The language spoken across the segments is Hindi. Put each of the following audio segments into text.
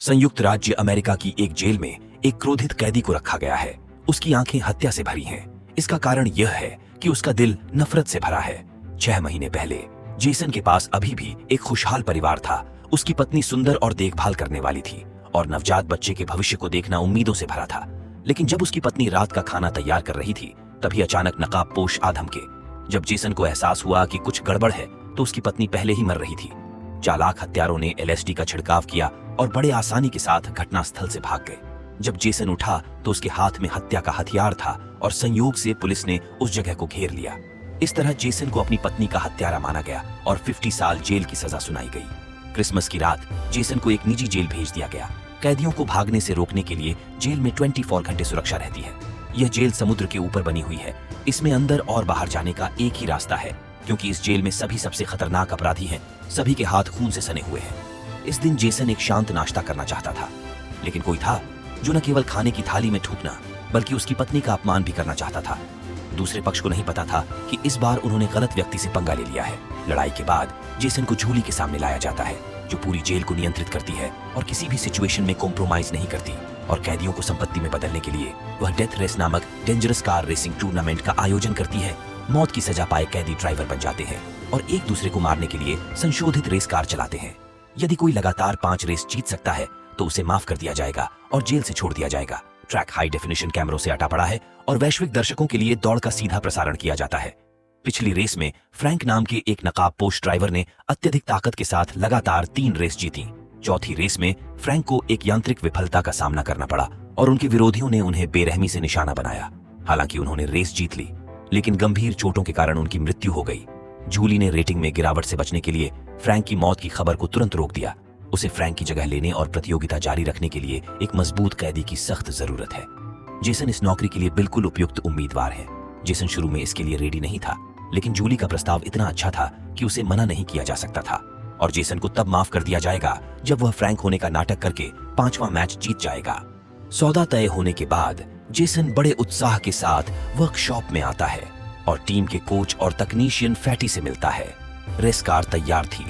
संयुक्त राज्य अमेरिका की एक जेल में एक क्रोधित कैदी को रखा गया है। उसकी आंखें हत्या से भरी हैं। इसका कारण यह है कि उसका दिल नफरत से भरा है। 6 महीने पहले जेसन के पास अभी भी एक खुशहाल परिवार था। उसकी पत्नी सुंदर और देखभाल करने वाली थी और नवजात बच्चे के भविष्य को देखना उम्मीदों से भरा था। लेकिन जब उसकी पत्नी रात का खाना तैयार कर रही थी, तभी अचानक नकाबपोश आधम के जब जेसन को एहसास हुआ कि कुछ गड़बड़ है, तो उसकी पत्नी पहले ही मर रही थी। चालाक हत्यारों ने LSD का छिड़काव किया और बड़े आसानी के साथ घटनास्थल से भाग गए। जब जेसन उठा तो उसके हाथ में हत्या का हथियार था और संयोग से पुलिस ने उस जगह को घेर लिया। इस तरह जेसन को अपनी पत्नी का हत्यारा माना गया और 50 साल जेल की सजा सुनाई गई। क्रिसमस की रात जेसन को एक निजी जेल भेज दिया गया। कैदियों को भागने से रोकने के लिए जेल में 24 घंटे सुरक्षा रहती है। यह जेल समुद्र के ऊपर बनी हुई है। इसमें अंदर और बाहर जाने का एक ही रास्ता है, क्योंकि इस जेल में सभी सबसे खतरनाक अपराधी हैं। सभी के हाथ खून से सने हुए हैं। इस दिन जेसन एक शांत नाश्ता करना चाहता था, लेकिन कोई था जो न केवल खाने की थाली में थूकना बल्कि उसकी पत्नी का अपमान भी करना चाहता था। दूसरे पक्ष को नहीं पता था कि इस बार उन्होंने गलत व्यक्ति से पंगा ले लिया है। लड़ाई के बाद जेसन को जूली के सामने लाया जाता है, जो पूरी जेल को नियंत्रित करती है और किसी भी सिचुएशन में कॉम्प्रोमाइज नहीं करती। और कैदियों को संपत्ति में बदलने के लिए वह डेथ रेस नामक डेंजरस कार रेसिंग टूर्नामेंट का आयोजन करती है। मौत की सजा पाए कैदी ड्राइवर बन जाते हैं और एक दूसरे को मारने के लिए संशोधित रेस कार चलाते हैं। यदि कोई लगातार 5 रेस जीत सकता है तो उसे माफ कर दिया जाएगा और जेल से छोड़ दिया जाएगा। ट्रैक हाई डेफिनेशन कैमरों से अटा पड़ा है और वैश्विक दर्शकों के लिए दौड़ का सीधा प्रसारण किया जाता है। पिछली रेस में फ्रैंक नाम के एक नकाबपोश ड्राइवर ने अत्यधिक ताकत के साथ लगातार 3 रेस जीती। चौथी रेस में फ्रैंक को एक यांत्रिक विफलता का सामना करना पड़ा और उनके विरोधियों ने उन्हें बेरहमी से निशाना बनाया। हालांकि उन्होंने रेस जीत ली, लेकिन गंभीर चोटों के कारण उनकी मृत्यु हो गई। जूली ने रेटिंग में गिरावट से बचने के लिए फ्रैंक की मौत की खबर को तुरंत रोक दिया। उसे फ्रैंक की जगह लेने और प्रतियोगिता जारी रखने के लिए एक मजबूत कैदी की सख्त जरूरत है। जेसन इस नौकरी के लिए बिल्कुल उपयुक्त उम्मीदवार है। जेसन शुरू में इसके लिए रेडी नहीं था, लेकिन जूली का प्रस्ताव इतना अच्छा था कि उसे मना नहीं किया जा सकता था। और जेसन को तब माफ कर दिया जाएगा जब वह फ्रैंक होने का नाटक करके 5वां मैच जीत जाएगा। सौदा तय होने के बाद जेसन बड़े उत्साह के साथ वर्कशॉप में आता है और टीम के कोच और तकनीशियन फैटी से मिलता है। रेस कार तैयार थी,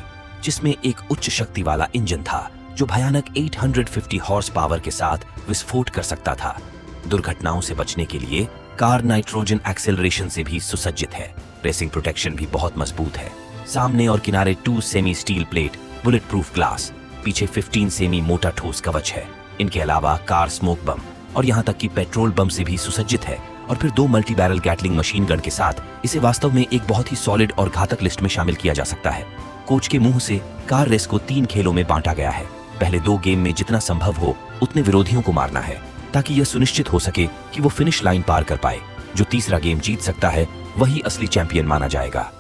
जिसमें एक उच्च शक्ति वाला इंजन था जो भयानक 850 हॉर्स पावर के साथ विस्फोट कर सकता था। दुर्घटनाओं से बचने के लिए कार नाइट्रोजन एक्सेलरेशन से भी सुसज्जित है। रेसिंग प्रोटेक्शन भी बहुत मजबूत है। सामने और किनारे 2 semi steel plate bullet proof glass, पीछे 15 सेमी मोटा ठोस कवच है। इनके अलावा कार स्मोक बम और यहाँ तक कि पेट्रोल बम से भी सुसज्जित है। और फिर 2 multi barrel Gatling machine gun के साथ इसे वास्तव में एक बहुत ही सॉलिड और घातक लिस्ट में शामिल किया जा सकता है। कोच के मुंह से कार रेस को 3 खेलों में बांटा गया है। पहले 2 गेम में जितना संभव हो उतने विरोधियों को मारना है, ताकि यह सुनिश्चित हो सके कि वो फिनिश लाइन पार कर पाए। जो तीसरा गेम जीत सकता है वही असली चैंपियन माना जाएगा।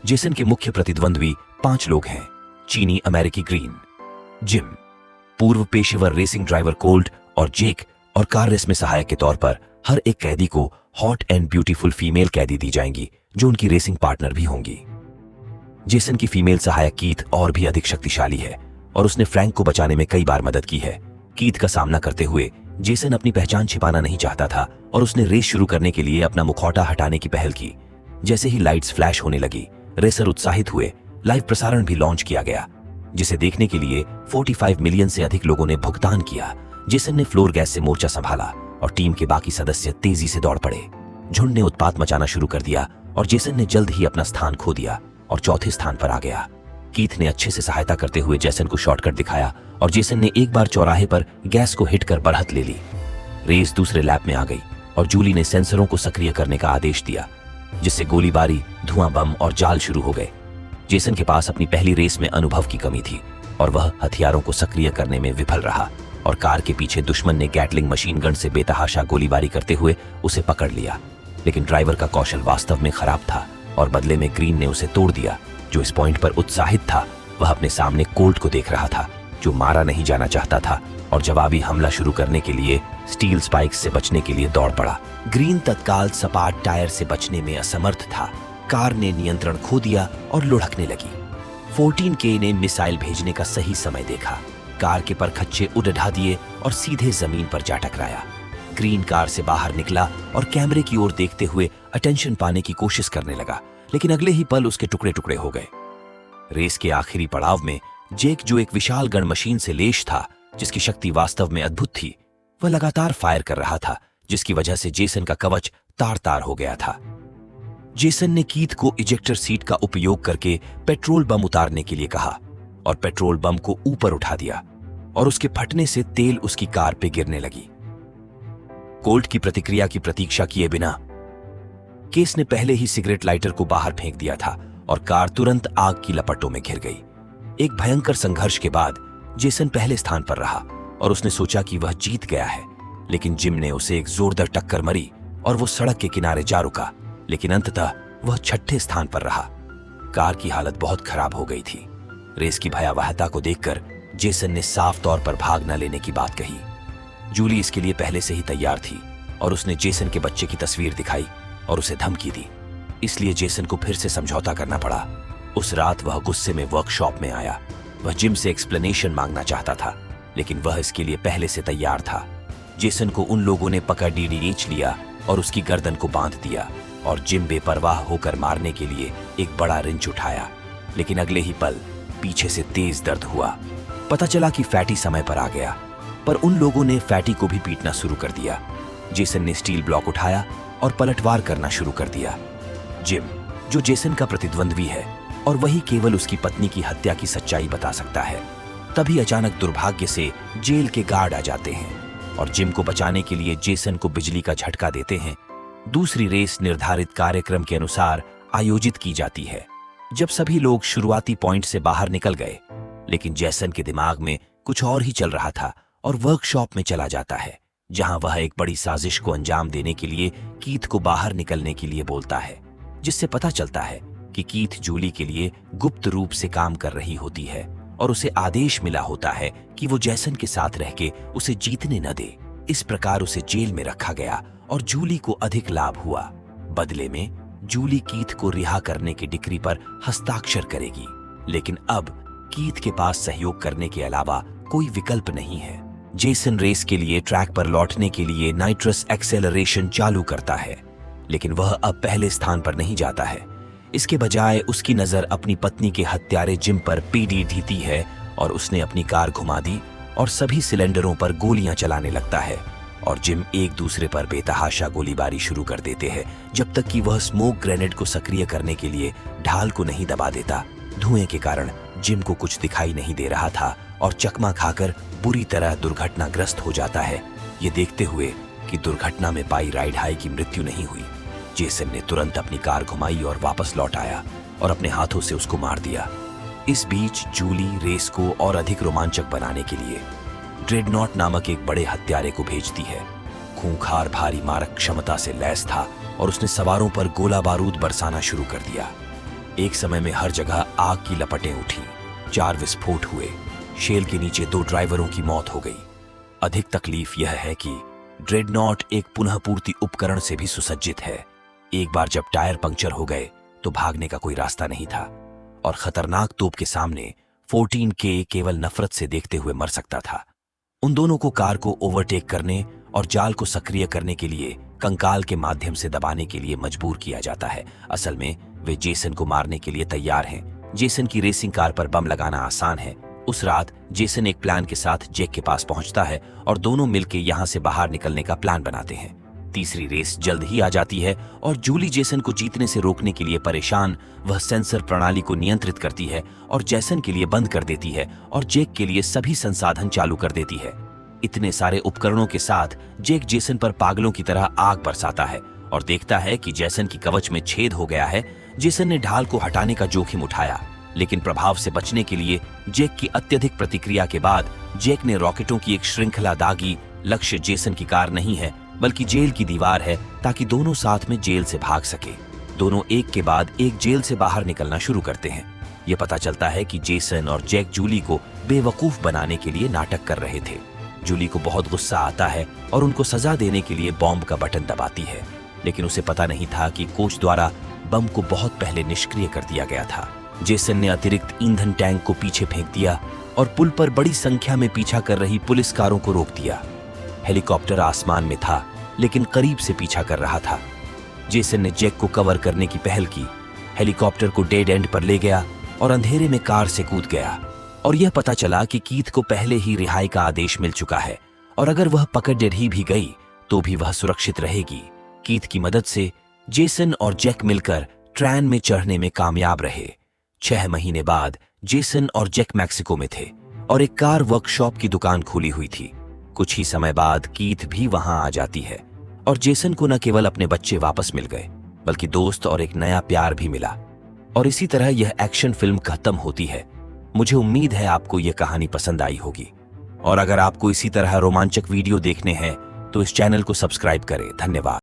जेसन के मुख्य प्रतिद्वंद्वी 5 लोग हैं। चीनी अमेरिकी ग्रीन, जिम, पूर्व पेशेवर रेसिंग ड्राइवर कोल्ट और जेक, और कार रेस में सहायक के तौर पर हर एक कैदी को हॉट एंड ब्यूटीफुल फीमेल कैदी दी जाएंगी, जो उनकी रेसिंग पार्टनर भी होंगी। जेसन की फीमेल सहायक कीथ और भी अधिक शक्तिशाली है और उसने फ्रैंक को बचाने में कई बार मदद की है। कीथ का सामना करते हुए जेसन अपनी पहचान छिपाना नहीं चाहता था और उसने रेस शुरू करने के लिए अपना मुखौटा हटाने की पहल की। जैसे ही लाइट्स फ्लैश होने लगी, रेसर उत्साहित हुए। लाइव प्रसारण भी लॉन्च किया गया, जिसे देखने के लिए 45 मिलियन से अधिक लोगों ने भुगतान किया। जेसन ने फ्लोर गैस से मोर्चा संभाला और टीम के बाकी सदस्य तेजी से दौड़ पड़े। झुंड ने उत्पात मचाना शुरू कर दिया और जेसन ने जल्द ही अपना स्थान खो दिया और चौथे स्थान पर आ गया। कीथ ने अच्छे से सहायता करते हुए जेसन को शॉर्टकट दिखाया और जेसन ने एक बार चौराहे पर गैस को हिट कर बढ़त ले ली। रेस दूसरे लैप में आ गई और जूली ने सेंसरों को सक्रिय करने का आदेश दिया, जिससे गोलीबारी, धुआं बम और जाल शुरू हो गए। जेसन के पास अपनी पहली रेस में अनुभव की कमी थी और वह हथियारों को सक्रिय करने में विफल रहा और कार के पीछे दुश्मन ने गैटलिंग मशीन गन से बेतहाशा गोलीबारी करते हुए उसे पकड़ लिया। लेकिन ड्राइवर का कौशल वास्तव में खराब था और बदले में ग्रीन ने उसे तोड़ दिया। जो इस पॉइंट पर उत्साहित था, वह अपने सामने कोल्ट को देख रहा था, जो मारा नहीं जाना चाहता था और जवाबी हमला शुरू करने के लिए स्टील स्पाइक्स से बचने के लिए दौड़ पड़ा। ग्रीन तत्काल सपाट टायर से बचने में असमर्थ था। कार ने नियंत्रण खो दिया और लुढ़कने लगी। 14K ने मिसाइल भेजने का सही समय देखा। कार के परखच्चे उड़ा दिए और सीधे जमीन पर जा टकराया। ग्रीन कार से बाहर निकला और कैमरे की ओर देखते हुए अटेंशन पाने की कोशिश करने लगा, लेकिन अगले ही पल उसके टुकड़े टुकड़े हो गए। रेस के आखिरी पड़ाव में जेक, जो एक विशाल गन मशीन से लेश था, जिसकी शक्ति वास्तव में अद्भुत थी। वह लगातार फायर कर रहा था, जिसकी वजह से जेसन का कवच तार तार हो गया था। जेसन ने कीथ को इजेक्टर सीट का उपयोग करके पेट्रोल बम उतारने के लिए कहा और पेट्रोल बम को ऊपर उठा दिया और उसके फटने से तेल उसकी कार पे गिरने लगी। कोल्ट की प्रतिक्रिया की प्रतीक्षा किए बिना केस ने पहले ही सिगरेट लाइटर को बाहर फेंक दिया था और कार तुरंत आग की लपटों में घिर गई। एक भयंकर संघर्ष के बाद जेसन पहले स्थान पर रहा और उसने सोचा कि वह जीत गया है, लेकिन जिम ने उसे एक जोरदार टक्कर मारी और वो सड़क के किनारे जा रुका, लेकिन अंततः वह छठे स्थान पर रहा। कार की हालत बहुत खराब हो गई थी। रेस की भयावहता को देखकर जेसन ने साफ तौर पर भाग न लेने की बात कही। जूली इसके लिए पहले से ही तैयार थी और उसने जेसन के बच्चे की तस्वीर दिखाई और उसे धमकी दी, इसलिए जेसन को फिर से समझौता करना पड़ा। उस रात वह गुस्से में वर्कशॉप में आया। वह जिम से एक्सप्लेनेशन मांगना चाहता था, लेकिन वह इसके लिए पहले से तैयार था। जेसन को उन लोगों ने पकड़ खींच लिया और उसकी गर्दन को बांध दिया और जिम बेपरवाह होकर मारने के लिए एक बड़ा रिंच उठाया, लेकिन अगले ही पल पीछे से तेज दर्द हुआ। पता चला कि फैटी समय पर आ गया, पर उन लोगों ने फैटी को भी पीटना शुरू कर दिया। जेसन ने स्टील ब्लॉक उठाया और पलटवार करना शुरू कर दिया। जिम, जो जेसन का प्रतिद्वंद्वी है और वही केवल उसकी पत्नी की हत्या की सच्चाई बता सकता है, तभी अचानक दुर्भाग्य से जेल के गार्ड आ जाते हैं और जिम को बचाने के लिए जेसन को बिजली का झटका देते हैं। दूसरी रेस निर्धारित कार्यक्रम के अनुसार आयोजित की जाती है। जब सभी लोग शुरुआती पॉइंट से बाहर निकल गए, लेकिन जेसन के दिमाग में कुछ और ही चल रहा था और वर्कशॉप में चला जाता है, जहां वह एक बड़ी साजिश को अंजाम देने के लिए कीथ को बाहर निकलने के लिए बोलता है, जिससे पता चलता है कि कीथ जूली के लिए गुप्त रूप से काम कर रही होती है और उसे आदेश मिला होता है कि वो जेसन के साथ रह के उसे जीतने न दे। इस प्रकार उसे जेल में रखा गया और जूली को अधिक लाभ हुआ। बदले में जूली कीथ को रिहा करने की डिक्री पर हस्ताक्षर करेगी, लेकिन अब कीथ के पास सहयोग करने के अलावा कोई विकल्प नहीं है। जेसन रेस के लिए ट्रैक पर लौटने के लिए नाइट्रस एक्सेलरेशन चालू करता है, लेकिन वह अब पहले स्थान पर नहीं जाता है। इसके बजाय उसकी नजर अपनी पत्नी के हत्यारे जिम पर पीढ़ी है और उसने अपनी कार घुमा दी और सभी सिलेंडरों पर गोलियां चलाने लगता है और जिम एक दूसरे पर बेतहाशा गोलीबारी शुरू कर देते हैं, जब तक कि वह स्मोक ग्रेनेड को सक्रिय करने के लिए ढाल को नहीं दबा देता। धुएं के कारण जिम को कुछ दिखाई नहीं दे रहा था और चकमा खाकर बुरी तरह दुर्घटनाग्रस्त हो जाता है। ये देखते हुए कि दुर्घटना में पाई राइड हाई की मृत्यु नहीं हुई, जेसन ने तुरंत अपनी कार घुमाई और वापस लौट आया और अपने हाथों से उसको मार दिया। इस बीच जूली रेस को और अधिक रोमांचक बनाने के लिए ड्रेडनॉट नामक एक बड़े हत्यारे को भेजती है। खूंखार भारी मारक क्षमता से लैस था और उसने सवारों पर गोला बारूद बरसाना शुरू कर दिया। एक समय में हर जगह आग की लपटें उठी, 4 विस्फोट हुए, शेल के नीचे 2 ड्राइवरों की मौत हो गई। अधिक तकलीफ यह है कि ड्रेडनॉट एक पुनः पूर्ति उपकरण से भी सुसज्जित है। एक बार जब टायर पंक्चर हो गए तो भागने का कोई रास्ता नहीं था और खतरनाक तोप के सामने 14K केवल नफरत से देखते हुए मर सकता था। उन दोनों को कार को ओवरटेक करने और जाल को सक्रिय करने के लिए कंकाल के माध्यम से दबाने के लिए मजबूर किया जाता है। असल में वे जेसन को मारने के लिए तैयार हैं। जेसन की रेसिंग कार पर बम लगाना आसान है। उस रात जेसन एक प्लान के साथ जैक के पास पहुंचता है और दोनों मिलकर यहां से बाहर निकलने का प्लान बनाते हैं। तीसरी रेस जल्द ही आ जाती है और जूली जेसन को जीतने से रोकने के लिए परेशान वह सेंसर प्रणाली को नियंत्रित करती है और जेसन के लिए बंद कर देती है और जैक के लिए सभी संसाधन चालू कर देती है। इतने सारे उपकरणों के साथ जैक जेसन पर पागलों की तरह आग बरसाता है और देखता है कि जेसन की कवच में छेद हो गया है। जेसन ने ढाल को हटाने का जोखिम उठाया, लेकिन प्रभाव से बचने के लिए जैक की अत्यधिक प्रतिक्रिया के बाद जैक ने रॉकेटों की एक श्रृंखला दागी। लक्ष्य जेसन की कार नहीं है बल्कि जेल की दीवार है, ताकि दोनों साथ में जेल से भाग सके। दोनों एक के बाद एक जेल से बाहर निकलना शुरू करते हैं। यह पता चलता है कि जेसन और जैक जूली को बेवकूफ बनाने के लिए नाटक कर रहे थे। जूली को बहुत गुस्सा आता है और उनको सजा देने के लिए बॉम्ब का बटन दबाती है, लेकिन उसे पता नहीं था कि कोच द्वारा बम को बहुत पहले निष्क्रिय कर दिया गया था। जेसन ने अतिरिक्त ईंधन टैंक को पीछे फेंक दिया और पुल पर बड़ी संख्या में पीछा कर रही पुलिस कारों को रोक दिया। हेलीकॉप्टर आसमान में था, लेकिन करीब से पीछा कर रहा था। जेसन ने जैक को कवर करने की पहल की, हेलीकॉप्टर को डेड एंड पर ले गया और अंधेरे में कार से कूद गया और यह पता चला कि कीथ को पहले ही रिहाई का आदेश मिल चुका है और अगर वह पकड़ ही भी गई तो भी वह सुरक्षित रहेगी। कीथ की मदद से जेसन और जैक मिलकर ट्रेन में चढ़ने में कामयाब रहे। 6 महीने बाद जेसन और जैक मैक्सिको में थे और एक कार वर्कशॉप की दुकान खुली हुई थी। कुछ ही समय बाद कीथ भी वहां आ जाती है और जेसन को न केवल अपने बच्चे वापस मिल गए बल्कि दोस्त और एक नया प्यार भी मिला। और इसी तरह यह एक्शन फिल्म खत्म होती है। मुझे उम्मीद है आपको यह कहानी पसंद आई होगी और अगर आपको इसी तरह रोमांचक वीडियो देखने हैं तो इस चैनल को सब्सक्राइब करें। धन्यवाद।